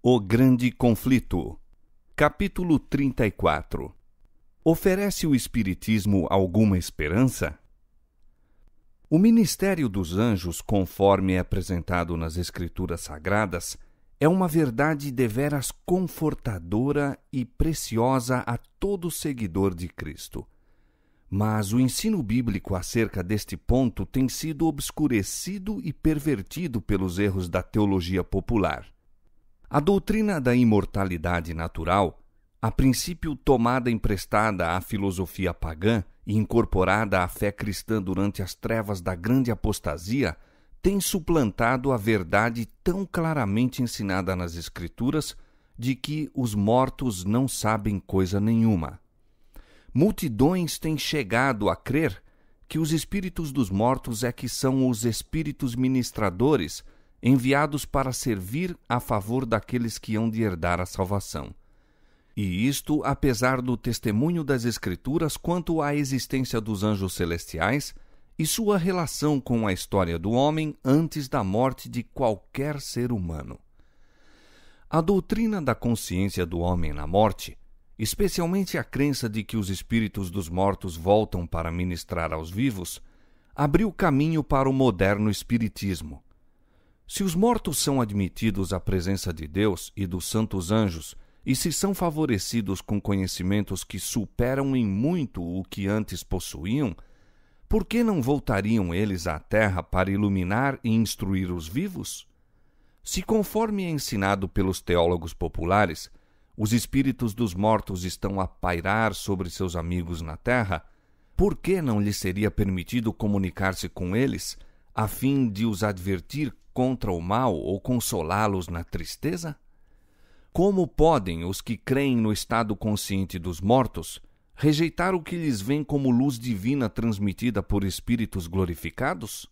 O Grande Conflito. Capítulo 34. Oferece o Espiritismo alguma esperança? O ministério dos anjos, conforme é apresentado nas Escrituras Sagradas, é uma verdade deveras confortadora e preciosa a todo seguidor de Cristo. Mas o ensino bíblico acerca deste ponto tem sido obscurecido e pervertido pelos erros da teologia popular. A doutrina da imortalidade natural, a princípio tomada emprestada à filosofia pagã e incorporada à fé cristã durante as trevas da grande apostasia, tem suplantado a verdade tão claramente ensinada nas Escrituras de que os mortos não sabem coisa nenhuma. Multidões têm chegado a crer que os espíritos dos mortos é que são os espíritos ministradores enviados para servir a favor daqueles que hão de herdar a salvação. E isto apesar do testemunho das Escrituras quanto à existência dos anjos celestiais e sua relação com a história do homem antes da morte de qualquer ser humano. A doutrina da consciência do homem na morte, especialmente a crença de que os espíritos dos mortos voltam para ministrar aos vivos, abriu caminho para o moderno espiritismo. Se os mortos são admitidos à presença de Deus e dos santos anjos, e se são favorecidos com conhecimentos que superam em muito o que antes possuíam, por que não voltariam eles à terra para iluminar e instruir os vivos? Se, conforme é ensinado pelos teólogos populares, os espíritos dos mortos estão a pairar sobre seus amigos na terra, por que não lhes seria permitido comunicar-se com eles, a fim de os advertir contra o mal ou consolá-los na tristeza? Como podem os que creem no estado consciente dos mortos rejeitar o que lhes vem como luz divina transmitida por espíritos glorificados?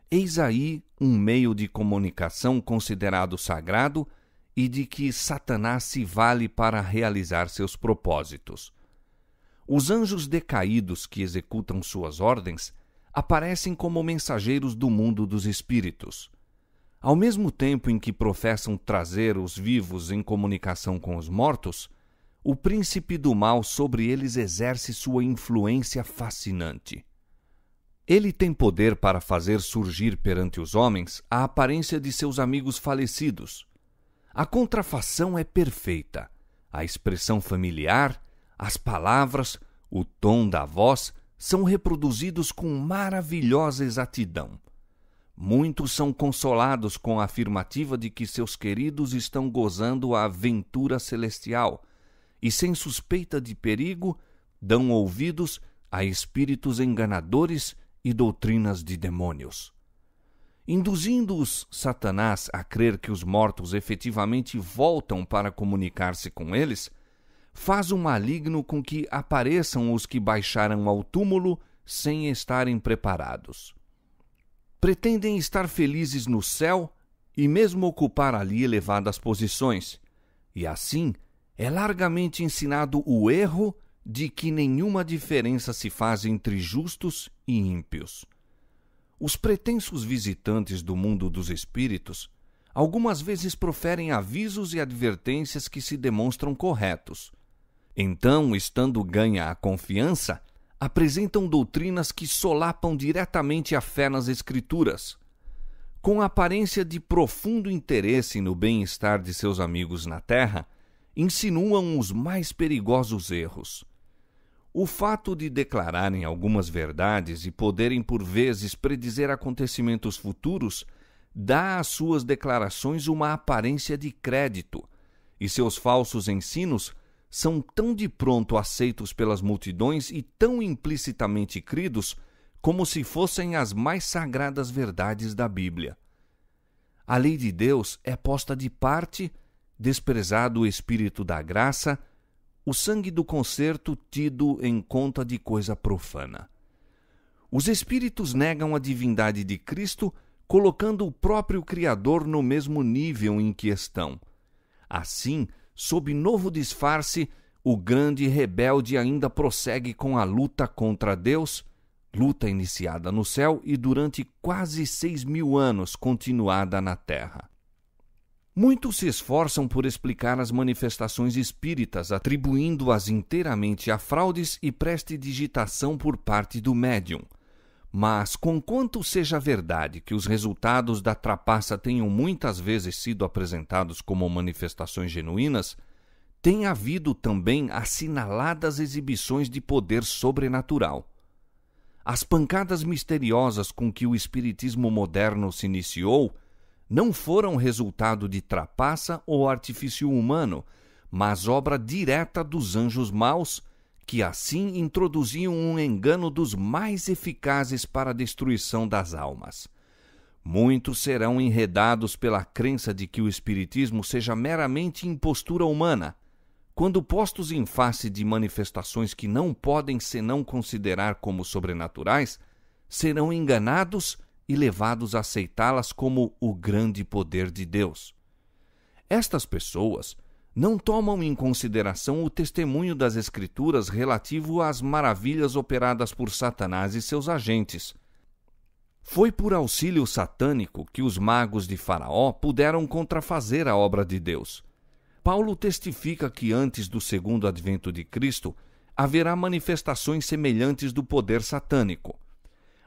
Eis aí um meio de comunicação considerado sagrado e de que Satanás se vale para realizar seus propósitos. Os anjos decaídos que executam suas ordens aparecem como mensageiros do mundo dos espíritos. Ao mesmo tempo em que professam trazer os vivos em comunicação com os mortos, o príncipe do mal sobre eles exerce sua influência fascinante. Ele tem poder para fazer surgir perante os homens a aparência de seus amigos falecidos. A contrafação é perfeita. A expressão familiar, as palavras, o tom da voz são reproduzidos com maravilhosa exatidão. Muitos são consolados com a afirmativa de que seus queridos estão gozando a ventura celestial e, sem suspeita de perigo, dão ouvidos a espíritos enganadores e doutrinas de demônios. Induzindo-os Satanás a crer que os mortos efetivamente voltam para comunicar-se com eles, faz o maligno com que apareçam os que baixaram ao túmulo sem estarem preparados. Pretendem estar felizes no céu e mesmo ocupar ali elevadas posições, e assim é largamente ensinado o erro de que nenhuma diferença se faz entre justos e ímpios. Os pretensos visitantes do mundo dos espíritos algumas vezes proferem avisos e advertências que se demonstram corretos. Então, estando ganha a confiança, apresentam doutrinas que solapam diretamente a fé nas Escrituras. Com a aparência de profundo interesse no bem-estar de seus amigos na terra, insinuam os mais perigosos erros. O fato de declararem algumas verdades e poderem por vezes predizer acontecimentos futuros dá às suas declarações uma aparência de crédito, e seus falsos ensinos são tão de pronto aceitos pelas multidões e tão implicitamente cridos como se fossem as mais sagradas verdades da Bíblia. A lei de Deus é posta de parte, desprezado o Espírito da graça, o sangue do concerto tido em conta de coisa profana. Os espíritos negam a divindade de Cristo, colocando o próprio Criador no mesmo nível em que estão. Assim, sob novo disfarce, o grande rebelde ainda prossegue com a luta contra Deus, luta iniciada no céu e durante quase 6.000 anos continuada na terra. Muitos se esforçam por explicar as manifestações espíritas, atribuindo-as inteiramente a fraudes e prestidigitação por parte do médium. Mas, conquanto seja verdade que os resultados da trapaça tenham muitas vezes sido apresentados como manifestações genuínas, tem havido também assinaladas exibições de poder sobrenatural. As pancadas misteriosas com que o espiritismo moderno se iniciou não foram resultado de trapaça ou artifício humano, mas obra direta dos anjos maus, que assim introduziam um engano dos mais eficazes para a destruição das almas. Muitos serão enredados pela crença de que o espiritismo seja meramente impostura humana, quando postos em face de manifestações que não podem senão considerar como sobrenaturais, serão enganados e levados a aceitá-las como o grande poder de Deus. Estas pessoas não tomam em consideração o testemunho das Escrituras relativo às maravilhas operadas por Satanás e seus agentes. Foi por auxílio satânico que os magos de Faraó puderam contrafazer a obra de Deus. Paulo testifica que antes do segundo advento de Cristo haverá manifestações semelhantes do poder satânico.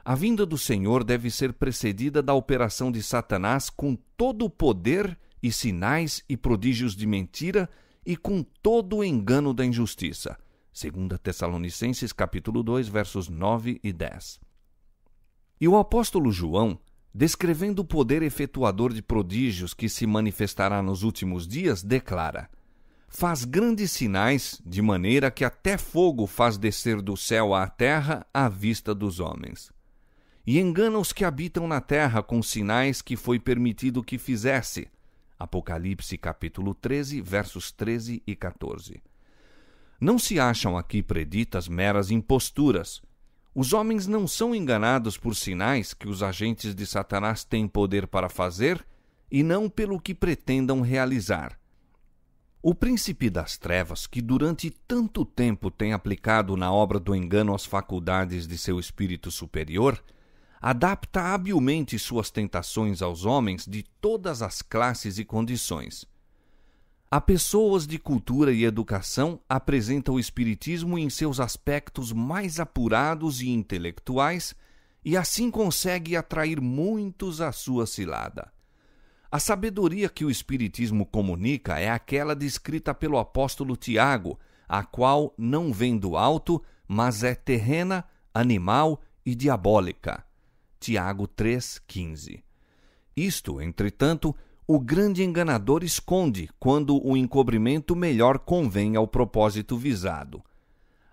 A vinda do Senhor deve ser precedida da operação de Satanás com todo o poder e sinais e prodígios de mentira e com todo o engano da injustiça. 2 Tessalonicenses capítulo 2, versos 9 e 10. E o apóstolo João, descrevendo o poder efetuador de prodígios que se manifestará nos últimos dias, declara: faz grandes sinais, de maneira que até fogo faz descer do céu à terra à vista dos homens. E engana os que habitam na terra com sinais que foi permitido que fizesse. Apocalipse capítulo 13, versos 13 e 14. Não se acham aqui preditas meras imposturas. Os homens não são enganados por sinais que os agentes de Satanás têm poder para fazer e não pelo que pretendam realizar. O príncipe das trevas, que durante tanto tempo tem aplicado na obra do engano as faculdades de seu espírito superior, adapta habilmente suas tentações aos homens de todas as classes e condições. A pessoas de cultura e educação apresenta o espiritismo em seus aspectos mais apurados e intelectuais e assim consegue atrair muitos à sua cilada. A sabedoria que o espiritismo comunica é aquela descrita pelo apóstolo Tiago, a qual não vem do alto, mas é terrena, animal e diabólica. Tiago 3,15. Isto, entretanto, o grande enganador esconde quando o encobrimento melhor convém ao propósito visado.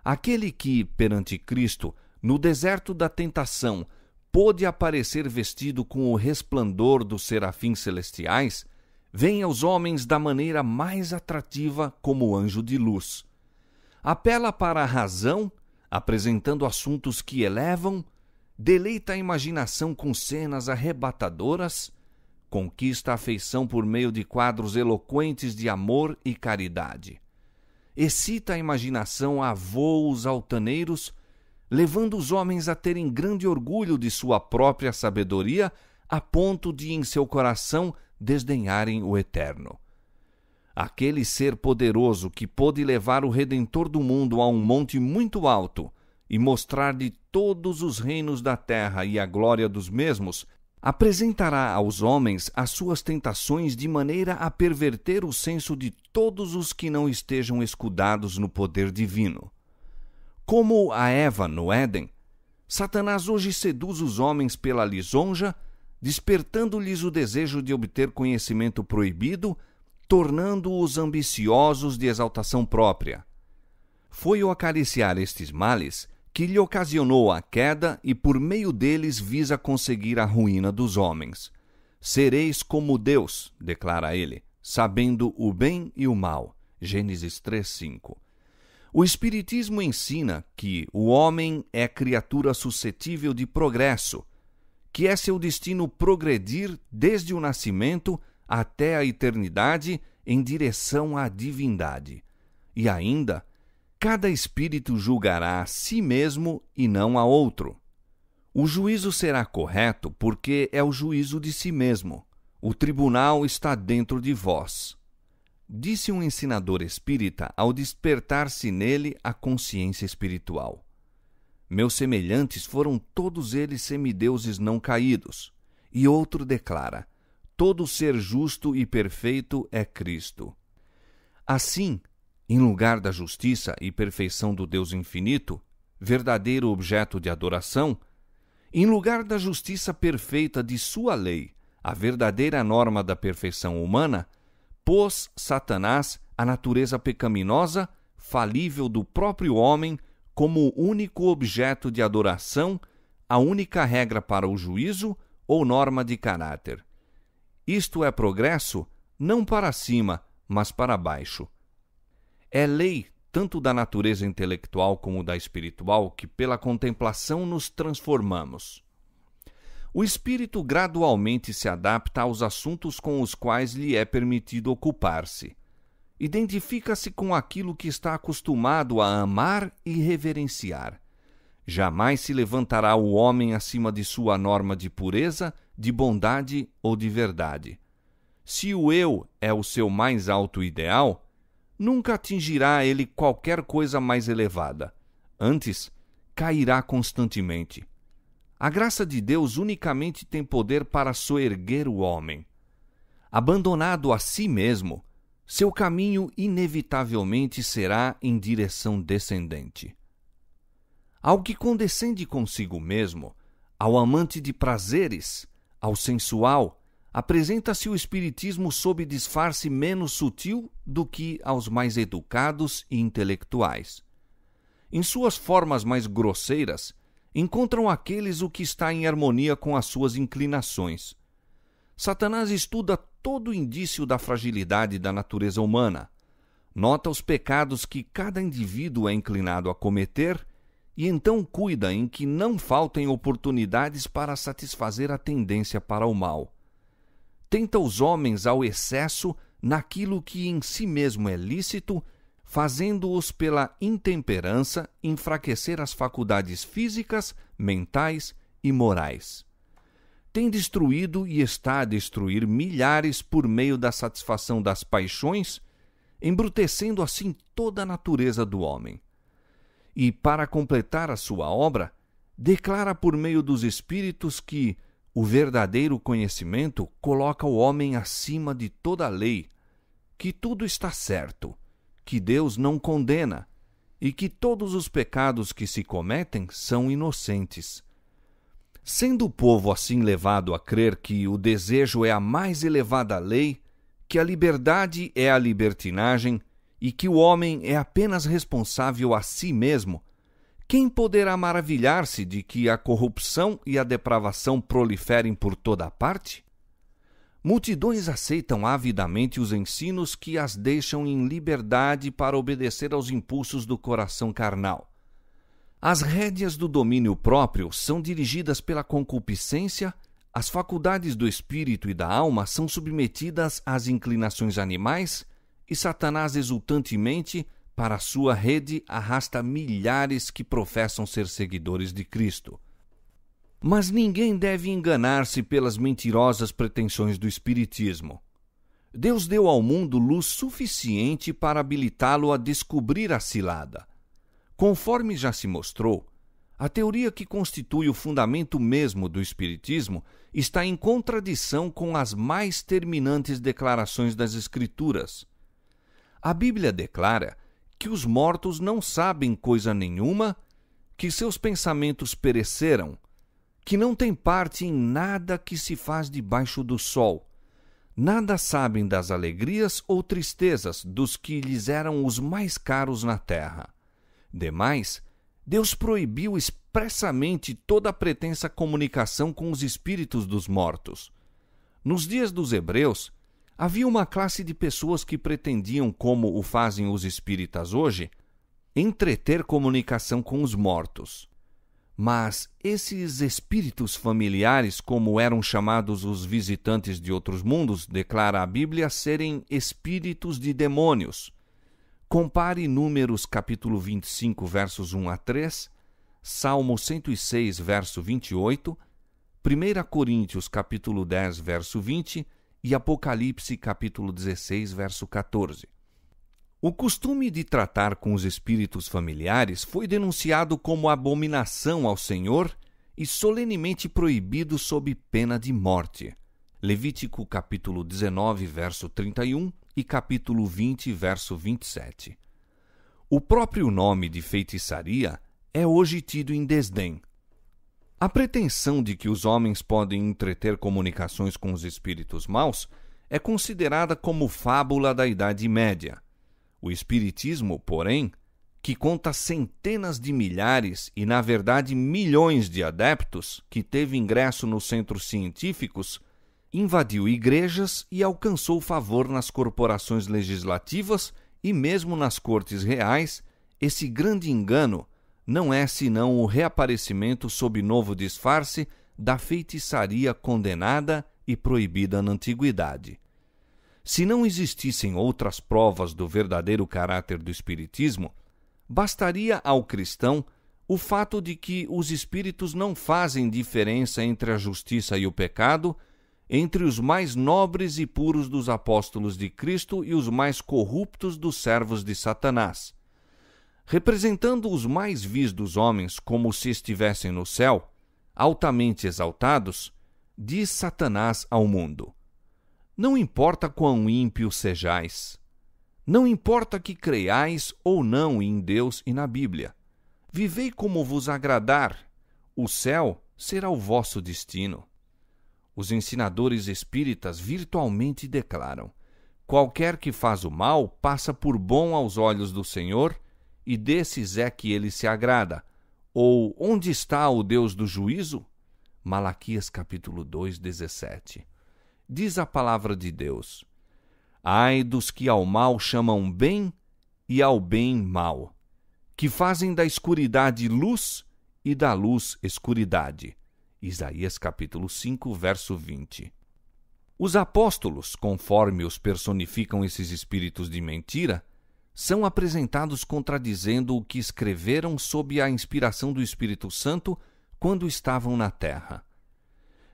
Aquele que, perante Cristo, no deserto da tentação, pôde aparecer vestido com o resplandor dos serafins celestiais, vem aos homens da maneira mais atrativa como anjo de luz. Apela para a razão, apresentando assuntos que elevam, deleita a imaginação com cenas arrebatadoras, conquista a afeição por meio de quadros eloquentes de amor e caridade. Excita a imaginação a voos altaneiros, levando os homens a terem grande orgulho de sua própria sabedoria, a ponto de em seu coração desdenharem o eterno. Aquele ser poderoso que pôde levar o Redentor do mundo a um monte muito alto e mostrar-lhe todos os reinos da terra e a glória dos mesmos, apresentará aos homens as suas tentações de maneira a perverter o senso de todos os que não estejam escudados no poder divino. Como a Eva no Éden, Satanás hoje seduz os homens pela lisonja, despertando-lhes o desejo de obter conhecimento proibido, tornando-os ambiciosos de exaltação própria. Foi o acariciar estes males que lhe ocasionou a queda e por meio deles visa conseguir a ruína dos homens. Sereis como Deus, declara ele, sabendo o bem e o mal. Gênesis 3:5. O Espiritismo ensina que o homem é criatura suscetível de progresso, que é seu destino progredir desde o nascimento até a eternidade em direção à divindade. E ainda, cada espírito julgará a si mesmo e não a outro. O juízo será correto porque é o juízo de si mesmo. O tribunal está dentro de vós. Disse um ensinador espírita ao despertar-se nele a consciência espiritual. Meus semelhantes foram todos eles semideuses não caídos. E outro declara: todo ser justo e perfeito é Cristo. Assim, em lugar da justiça e perfeição do Deus infinito, verdadeiro objeto de adoração, em lugar da justiça perfeita de sua lei, a verdadeira norma da perfeição humana, pôs Satanás a natureza pecaminosa, falível do próprio homem, como único objeto de adoração, a única regra para o juízo ou norma de caráter. Isto é progresso, não para cima, mas para baixo. É lei tanto da natureza intelectual como da espiritual que pela contemplação nos transformamos. O espírito gradualmente se adapta aos assuntos com os quais lhe é permitido ocupar-se. Identifica-se com aquilo que está acostumado a amar e reverenciar. Jamais se levantará o homem acima de sua norma de pureza, de bondade ou de verdade. Se o eu é o seu mais alto ideal, nunca atingirá ele qualquer coisa mais elevada. Antes, cairá constantemente. A graça de Deus unicamente tem poder para soerguer o homem. Abandonado a si mesmo, seu caminho inevitavelmente será em direção descendente. Ao que condescende consigo mesmo, ao amante de prazeres, ao sensual, apresenta-se o espiritismo sob disfarce menos sutil do que aos mais educados e intelectuais. Em suas formas mais grosseiras, encontram aqueles o que está em harmonia com as suas inclinações. Satanás estuda todo o indício da fragilidade da natureza humana, nota os pecados que cada indivíduo é inclinado a cometer e então cuida em que não faltem oportunidades para satisfazer a tendência para o mal. Tenta os homens ao excesso naquilo que em si mesmo é lícito, fazendo-os pela intemperança enfraquecer as faculdades físicas, mentais e morais. Tem destruído e está a destruir milhares por meio da satisfação das paixões, embrutecendo assim toda a natureza do homem. E, para completar a sua obra, declara por meio dos espíritos que o verdadeiro conhecimento coloca o homem acima de toda a lei, que tudo está certo, que Deus não condena e que todos os pecados que se cometem são inocentes. Sendo o povo assim levado a crer que o desejo é a mais elevada lei, que a liberdade é a libertinagem e que o homem é apenas responsável a si mesmo, quem poderá maravilhar-se de que a corrupção e a depravação proliferem por toda a parte? Multidões aceitam avidamente os ensinos que as deixam em liberdade para obedecer aos impulsos do coração carnal. As rédeas do domínio próprio são dirigidas pela concupiscência, as faculdades do espírito e da alma são submetidas às inclinações animais e Satanás exultantemente, para a sua rede, arrasta milhares que professam ser seguidores de Cristo. Mas ninguém deve enganar-se pelas mentirosas pretensões do espiritismo. Deus deu ao mundo luz suficiente para habilitá-lo a descobrir a cilada. Conforme já se mostrou, a teoria que constitui o fundamento mesmo do espiritismo está em contradição com as mais terminantes declarações das Escrituras. A Bíblia declara que os mortos não sabem coisa nenhuma, que seus pensamentos pereceram, que não têm parte em nada que se faz debaixo do sol. Nada sabem das alegrias ou tristezas dos que lhes eram os mais caros na terra. Demais, Deus proibiu expressamente toda a pretensa comunicação com os espíritos dos mortos. Nos dias dos hebreus, havia uma classe de pessoas que pretendiam, como o fazem os espíritas hoje, entreter comunicação com os mortos. Mas esses espíritos familiares, como eram chamados os visitantes de outros mundos, declara a Bíblia serem espíritos de demônios. Compare Números capítulo 25, versos 1 a 3, Salmo 106, verso 28, 1 Coríntios capítulo 10, verso 20 e Apocalipse capítulo 16, verso 14. O costume de tratar com os espíritos familiares foi denunciado como abominação ao Senhor e solenemente proibido sob pena de morte. Levítico capítulo 19, verso 31 e capítulo 20, verso 27. O próprio nome de feitiçaria é hoje tido em desdém. A pretensão de que os homens podem entreter comunicações com os espíritos maus é considerada como fábula da Idade Média. O Espiritismo, porém, que conta centenas de milhares e, na verdade, milhões de adeptos, que teve ingresso nos centros científicos, invadiu igrejas e alcançou favor nas corporações legislativas e mesmo nas cortes reais. Esse grande engano não é senão o reaparecimento sob novo disfarce da feitiçaria condenada e proibida na antiguidade. Se não existissem outras provas do verdadeiro caráter do Espiritismo, bastaria ao cristão o fato de que os espíritos não fazem diferença entre a justiça e o pecado, entre os mais nobres e puros dos apóstolos de Cristo e os mais corruptos dos servos de Satanás. Representando os mais vis dos homens como se estivessem no céu, altamente exaltados, diz Satanás ao mundo: não importa quão ímpios sejais, não importa que creiais ou não em Deus e na Bíblia, vivei como vos agradar, o céu será o vosso destino. Os ensinadores espíritas virtualmente declaram: qualquer que faz o mal passa por bom aos olhos do Senhor, e desses é que ele se agrada. Ou onde está o Deus do juízo? Malaquias capítulo 2, 17. Diz a palavra de Deus: ai dos que ao mal chamam bem e ao bem mal, que fazem da escuridade luz e da luz escuridade. Isaías capítulo 5, verso 20. Os apóstolos, conforme os personificam esses espíritos de mentira, são apresentados contradizendo o que escreveram sob a inspiração do Espírito Santo quando estavam na terra.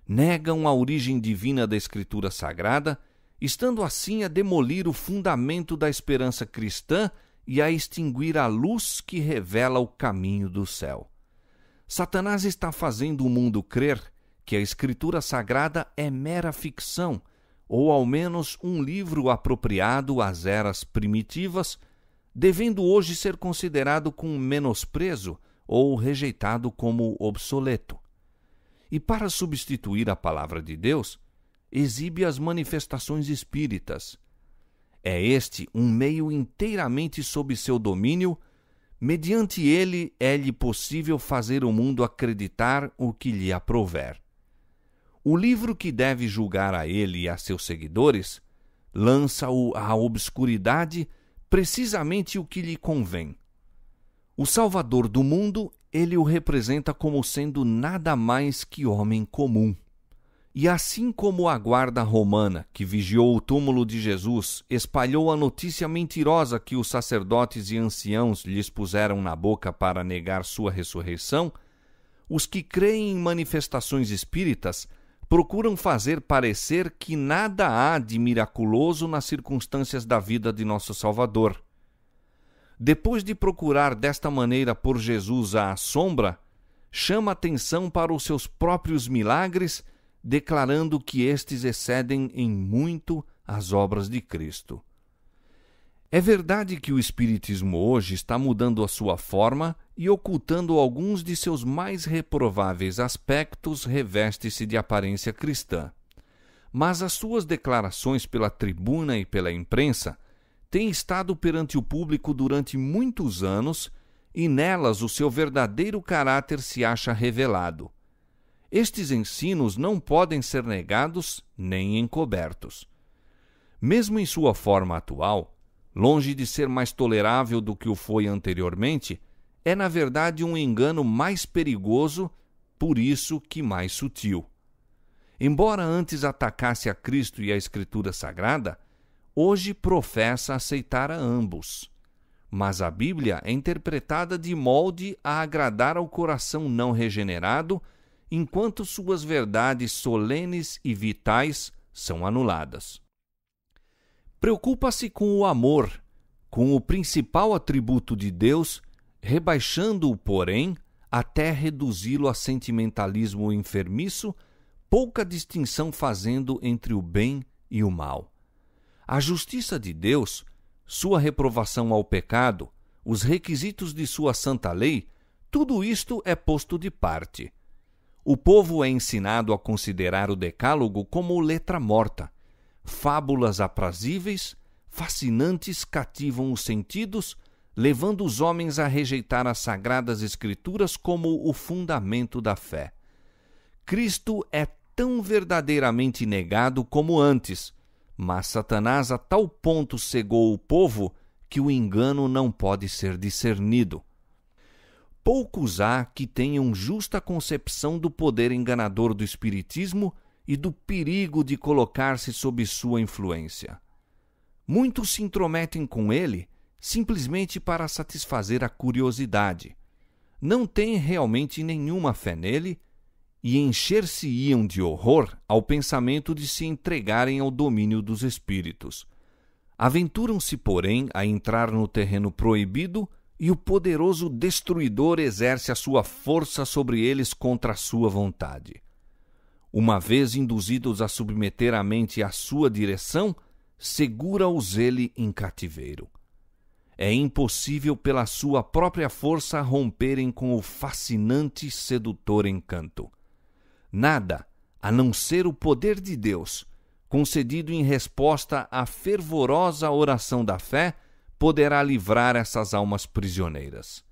Negam a origem divina da Escritura Sagrada, estando assim a demolir o fundamento da esperança cristã e a extinguir a luz que revela o caminho do céu. Satanás está fazendo o mundo crer que a Escritura Sagrada é mera ficção, ou ao menos um livro apropriado às eras primitivas, devendo hoje ser considerado com menosprezo ou rejeitado como obsoleto. E para substituir a palavra de Deus, exibe as manifestações espíritas. É este um meio inteiramente sob seu domínio. Mediante ele é-lhe possível fazer o mundo acreditar o que lhe aprouver. O livro que deve julgar a ele e a seus seguidores lança-o à obscuridade, precisamente o que lhe convém. O Salvador do mundo, ele o representa como sendo nada mais que homem comum. E assim como a guarda romana, que vigiou o túmulo de Jesus, espalhou a notícia mentirosa que os sacerdotes e anciãos lhes puseram na boca para negar sua ressurreição, os que creem em manifestações espíritas procuram fazer parecer que nada há de miraculoso nas circunstâncias da vida de nosso Salvador. Depois de procurar desta maneira por Jesus à sombra, chama atenção para os seus próprios milagres, declarando que estes excedem em muito as obras de Cristo. É verdade que o Espiritismo hoje está mudando a sua forma e ocultando alguns de seus mais reprováveis aspectos, reveste-se de aparência cristã. Mas as suas declarações pela tribuna e pela imprensa têm estado perante o público durante muitos anos e nelas o seu verdadeiro caráter se acha revelado. Estes ensinos não podem ser negados nem encobertos. Mesmo em sua forma atual, longe de ser mais tolerável do que o foi anteriormente, é na verdade um engano mais perigoso, por isso que mais sutil. Embora antes atacasse a Cristo e a Escritura Sagrada, hoje professa aceitar a ambos. Mas a Bíblia é interpretada de molde a agradar ao coração não regenerado, enquanto suas verdades solenes e vitais são anuladas. Preocupa-se com o amor, com o principal atributo de Deus, rebaixando-o, porém, até reduzi-lo a sentimentalismo enfermiço, pouca distinção fazendo entre o bem e o mal. A justiça de Deus, sua reprovação ao pecado, os requisitos de sua santa lei, tudo isto é posto de parte. O povo é ensinado a considerar o Decálogo como letra morta. Fábulas aprazíveis, fascinantes, cativam os sentidos, levando os homens a rejeitar as sagradas Escrituras como o fundamento da fé. Cristo é tão verdadeiramente negado como antes, mas Satanás a tal ponto cegou o povo que o engano não pode ser discernido. Poucos há que tenham justa concepção do poder enganador do Espiritismo e do perigo de colocar-se sob sua influência. Muitos se intrometem com ele simplesmente para satisfazer a curiosidade. Não têm realmente nenhuma fé nele e encher-se-iam de horror ao pensamento de se entregarem ao domínio dos espíritos. Aventuram-se, porém, a entrar no terreno proibido e o poderoso destruidor exerce a sua força sobre eles contra a sua vontade. Uma vez induzidos a submeter a mente à sua direção, segura-os ele em cativeiro. É impossível pela sua própria força romperem com o fascinante e sedutor encanto. Nada, a não ser o poder de Deus, concedido em resposta à fervorosa oração da fé, poderá livrar essas almas prisioneiras.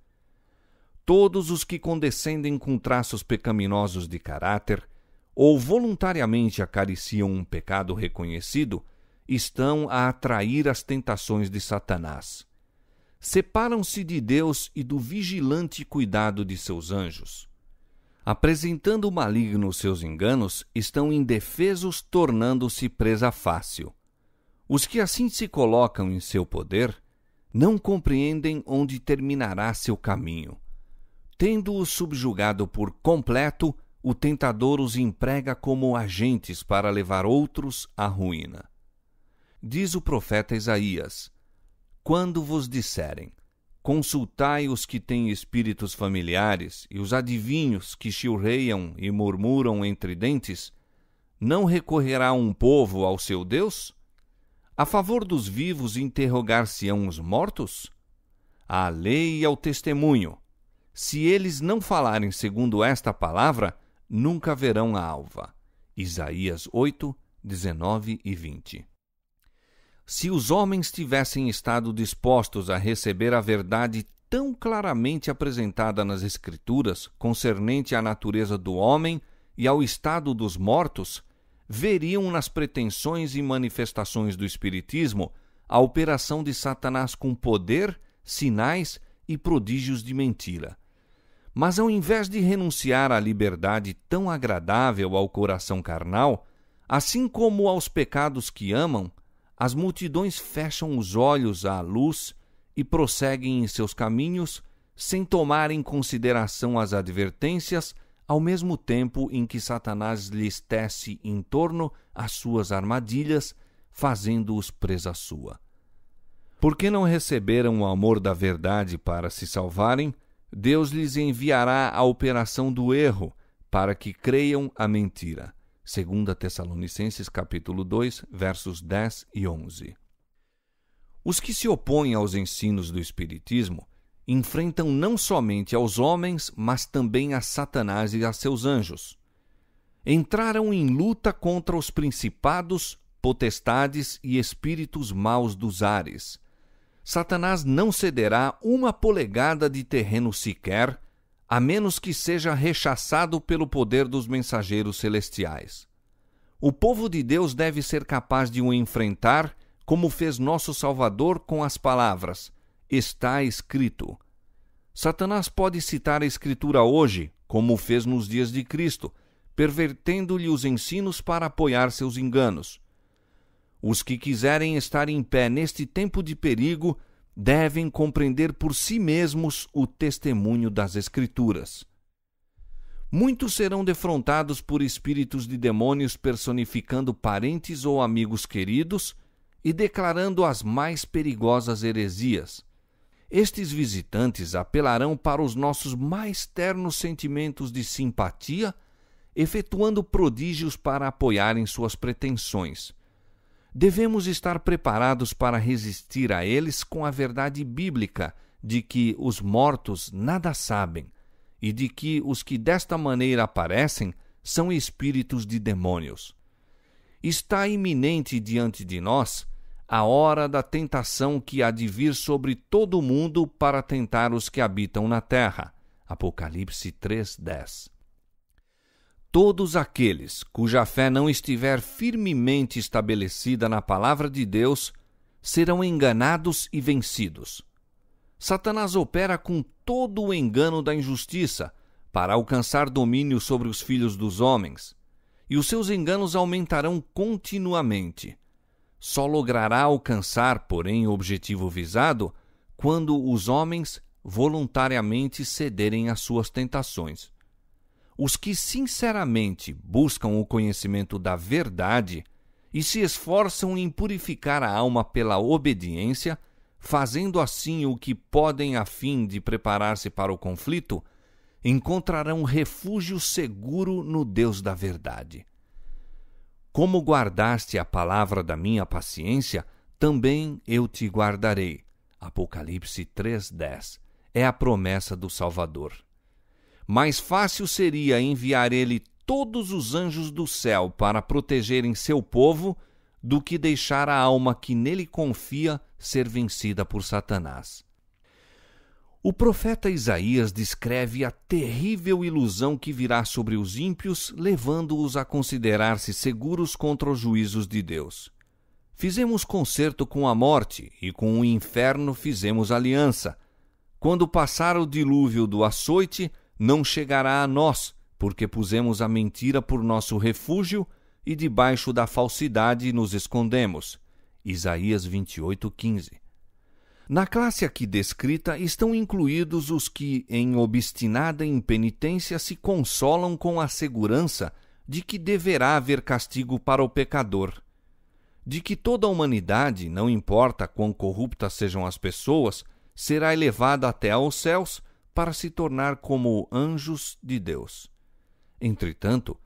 Todos os que condescendem com traços pecaminosos de caráter, ou voluntariamente acariciam um pecado reconhecido, estão a atrair as tentações de Satanás. Separam-se de Deus e do vigilante cuidado de seus anjos. Apresentando o maligno seus enganos, estão indefesos, tornando-se presa fácil. Os que assim se colocam em seu poder não compreendem onde terminará seu caminho. Tendo-os subjugado por completo, o tentador os emprega como agentes para levar outros à ruína. Diz o profeta Isaías: quando vos disserem, consultai os que têm espíritos familiares e os adivinhos que chilreiam e murmuram entre dentes, não recorrerá um povo ao seu Deus? A favor dos vivos interrogar-se-ão os mortos? À lei e ao testemunho. Se eles não falarem segundo esta palavra, nunca verão a alva. Isaías 8, 19 e 20. Se os homens tivessem estado dispostos a receber a verdade tão claramente apresentada nas Escrituras, concernente à natureza do homem e ao estado dos mortos, veriam nas pretensões e manifestações do Espiritismo a operação de Satanás com poder, sinais e prodígios de mentira. Mas ao invés de renunciar à liberdade tão agradável ao coração carnal, assim como aos pecados que amam, as multidões fecham os olhos à luz e prosseguem em seus caminhos sem tomar em consideração as advertências, ao mesmo tempo em que Satanás lhes tece em torno as suas armadilhas, fazendo-os presa sua. Porque não receberam o amor da verdade para se salvarem, Deus lhes enviará a operação do erro, para que creiam a mentira. 2 Tessalonicenses capítulo 2, versos 10 e 11. Os que se opõem aos ensinos do Espiritismo enfrentam não somente aos homens, mas também a Satanás e a seus anjos. Entraram em luta contra os principados, potestades e espíritos maus dos ares. Satanás não cederá uma polegada de terreno sequer, a menos que seja rechaçado pelo poder dos mensageiros celestiais. O povo de Deus deve ser capaz de o enfrentar, como fez nosso Salvador com as palavras: está escrito. Satanás pode citar a Escritura hoje, como fez nos dias de Cristo, pervertendo-lhe os ensinos para apoiar seus enganos. Os que quiserem estar em pé neste tempo de perigo devem compreender por si mesmos o testemunho das Escrituras. Muitos serão defrontados por espíritos de demônios personificando parentes ou amigos queridos e declarando as mais perigosas heresias. Estes visitantes apelarão para os nossos mais ternos sentimentos de simpatia, efetuando prodígios para apoiarem suas pretensões. Devemos estar preparados para resistir a eles com a verdade bíblica de que os mortos nada sabem e de que os que desta maneira aparecem são espíritos de demônios. Está iminente diante de nós a hora da tentação que há de vir sobre todo o mundo para tentar os que habitam na terra. Apocalipse 3:10. Todos aqueles cuja fé não estiver firmemente estabelecida na palavra de Deus serão enganados e vencidos. Satanás opera com todo o engano da injustiça para alcançar domínio sobre os filhos dos homens, e os seus enganos aumentarão continuamente. Só logrará alcançar, porém, o objetivo visado quando os homens voluntariamente cederem às suas tentações. Os que sinceramente buscam o conhecimento da verdade e se esforçam em purificar a alma pela obediência, fazendo assim o que podem a fim de preparar-se para o conflito, encontrarão refúgio seguro no Deus da verdade. Como guardaste a palavra da minha paciência, também eu te guardarei. Apocalipse 3:10. É a promessa do Salvador. Mais fácil seria enviar ele todos os anjos do céu para protegerem seu povo do que deixar a alma que nele confia ser vencida por Satanás. O profeta Isaías descreve a terrível ilusão que virá sobre os ímpios, levando-os a considerar-se seguros contra os juízos de Deus. Fizemos concerto com a morte e com o inferno fizemos aliança. Quando passar o dilúvio do açoite, não chegará a nós, porque pusemos a mentira por nosso refúgio e debaixo da falsidade nos escondemos. Isaías 28:15. Na classe aqui descrita estão incluídos os que, em obstinada impenitência, se consolam com a segurança de que deverá haver castigo para o pecador, de que toda a humanidade, não importa quão corruptas sejam as pessoas, será elevada até aos céus para se tornar como anjos de Deus. Entretanto,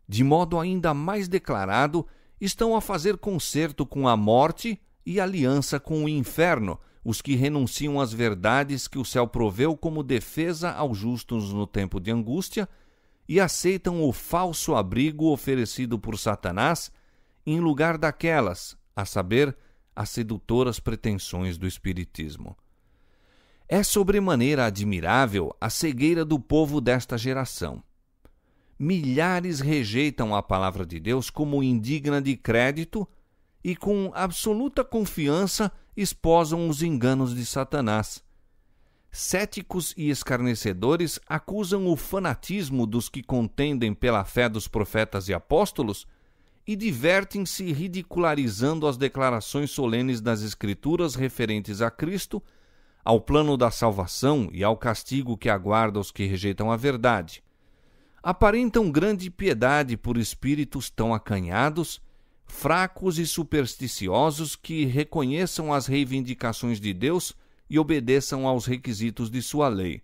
de modo ainda mais declarado, estão a fazer concerto com a morte e aliança com o inferno, os que renunciam às verdades que o céu proveu como defesa aos justos no tempo de angústia e aceitam o falso abrigo oferecido por Satanás em lugar daquelas, a saber, as sedutoras pretensões do espiritismo. É sobremaneira admirável a cegueira do povo desta geração. Milhares rejeitam a palavra de Deus como indigna de crédito e com absoluta confiança esposam os enganos de Satanás. Céticos e escarnecedores acusam o fanatismo dos que contendem pela fé dos profetas e apóstolos e divertem-se ridicularizando as declarações solenes das Escrituras referentes a Cristo, ao plano da salvação e ao castigo que aguarda os que rejeitam a verdade. Aparentam grande piedade por espíritos tão acanhados, fracos e supersticiosos que reconheçam as reivindicações de Deus e obedeçam aos requisitos de sua lei.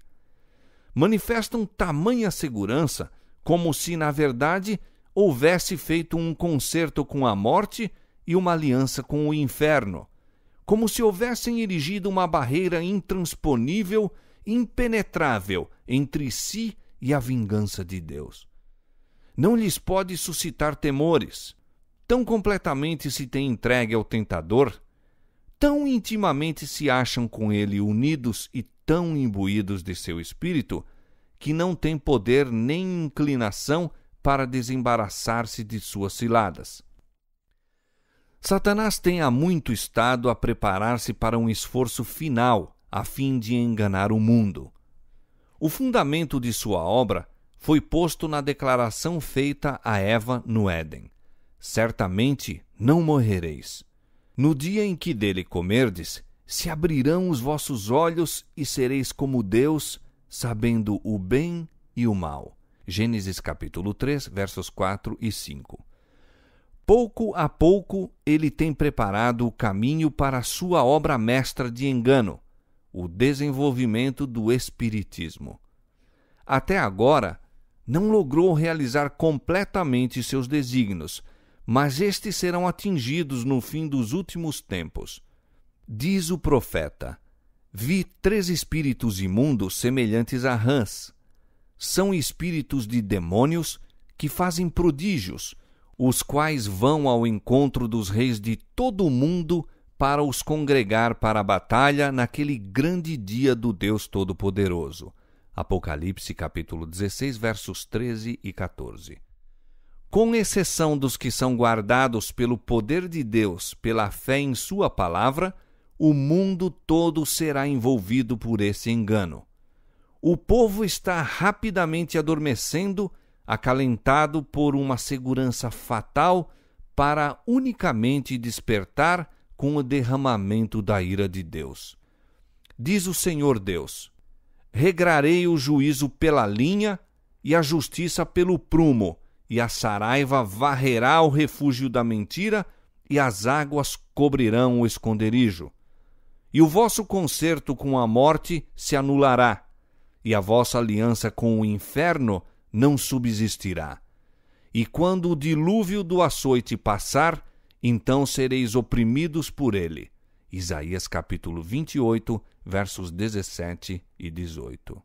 Manifestam tamanha segurança, como se, na verdade, houvesse feito um concerto com a morte e uma aliança com o inferno, como se houvessem erigido uma barreira intransponível, impenetrável entre si e a vingança de Deus. Não lhes pode suscitar temores. Tão completamente se têm entregue ao tentador, tão intimamente se acham com ele unidos e tão imbuídos de seu espírito, que não têm poder nem inclinação para desembaraçar-se de suas ciladas. Satanás tem há muito estado a preparar-se para um esforço final, a fim de enganar o mundo. O fundamento de sua obra foi posto na declaração feita a Eva no Éden: certamente não morrereis. No dia em que dele comerdes, se abrirão os vossos olhos e sereis como Deus, sabendo o bem e o mal. Gênesis capítulo 3, versos 4 e 5. Pouco a pouco ele tem preparado o caminho para a sua obra mestra de engano, o desenvolvimento do espiritismo. Até agora, não logrou realizar completamente seus desígnios, mas estes serão atingidos no fim dos últimos tempos. Diz o profeta: vi 3 espíritos imundos semelhantes a rãs. São espíritos de demônios que fazem prodígios, os quais vão ao encontro dos reis de todo o mundo para os congregar para a batalha naquele grande dia do Deus Todo-Poderoso. Apocalipse capítulo 16, versos 13 e 14. Com exceção dos que são guardados pelo poder de Deus, pela fé em sua palavra, o mundo todo será envolvido por esse engano. O povo está rapidamente adormecendo, acalentado por uma segurança fatal, para unicamente despertar com o derramamento da ira de Deus. Diz o Senhor Deus: regrarei o juízo pela linha e a justiça pelo prumo, e a saraiva varrerá o refúgio da mentira, e as águas cobrirão o esconderijo. E o vosso concerto com a morte se anulará, e a vossa aliança com o inferno não subsistirá. E quando o dilúvio do açoite passar, então sereis oprimidos por ele. Isaías capítulo 28, versos 17 e 18.